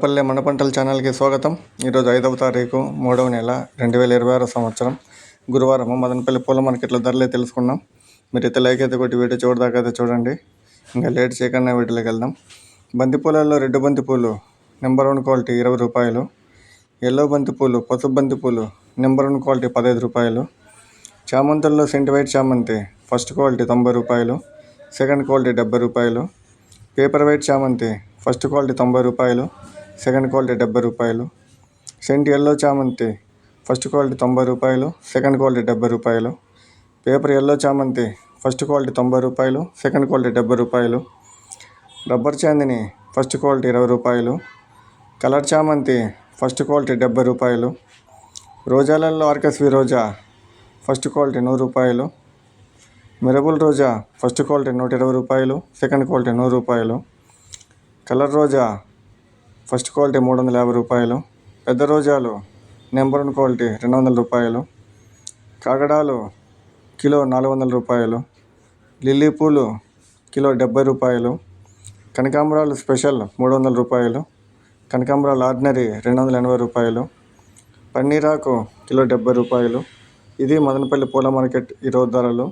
పల్లె మన పంటల ఛానల్కి స్వాగతం. ఈరోజు 5వ తారీఖు 3వ నెల 2026 సంవత్సరం గురువారం మదనపల్లి పూల మార్కెట్లో ధరలే తెలుసుకున్నాం. మీరైతే లైక్ అయితే కొట్టి వీడియో చూడదాకా అయితే చూడండి. ఇంకా లేట్ చేయకుండా వీటిలోకి వెళ్దాం. బంతిపూలలో రెడ్ బంతిపూలు నెంబర్ 1 క్వాలిటీ 20 రూపాయలు. ఎల్లో బంతిపూలు, పసుపు బంతిపూలు నెంబర్ 1 క్వాలిటీ 15 రూపాయలు. చామంతుల్లో సెంట్ వైట్ చామంతి ఫస్ట్ క్వాలిటీ 90 రూపాయలు, సెకండ్ క్వాలిటీ 70 రూపాయలు. పేపర్ వైట్ చామంతి ఫస్ట్ క్వాలిటీ 90 రూపాయలు, సెకండ్ క్వాలిటీ 70 రూపాయలు. సెంట్ ఎల్లో చామంతి ఫస్ట్ క్వాలిటీ 90 రూపాయలు, సెకండ్ క్వాలిటీ 70 రూపాయలు. పేపర్ ఎల్లో చామంతి ఫస్ట్ క్వాలిటీ 90 రూపాయలు, సెకండ్ క్వాలిటీ 70 రూపాయలు. రబ్బర్ చాందిని ఫస్ట్ క్వాలిటీ 20 రూపాయలు. కలర్ చామంతి ఫస్ట్ క్వాలిటీ 70 రూపాయలు. రోజాలలో ఆర్కెస్వి రోజా ఫస్ట్ క్వాలిటీ 100 రూపాయలు. మిరబుల్ రోజా ఫస్ట్ క్వాలిటీ 120 రూపాయలు, సెకండ్ క్వాలిటీ 100 రూపాయలు. కలర్ రోజా ఫస్ట్ క్వాలిటీ 350 రూపాయలు. పెద్ద రోజాలు నెంబర్ 1 క్వాలిటీ 200 రూపాయలు. కాగడాలు కిలో 400 రూపాయలు. లిల్లీ పూలు కిలో 70 రూపాయలు. కనకాంబరాలు స్పెషల్ 300 రూపాయలు. కనకాంబరాలు ఆర్డినరీ 280 రూపాయలు. పన్నీరాకు కిలో 70 రూపాయలు. ఇది మదనపల్లి పూల మార్కెట్ ఈరోజు ధరలు.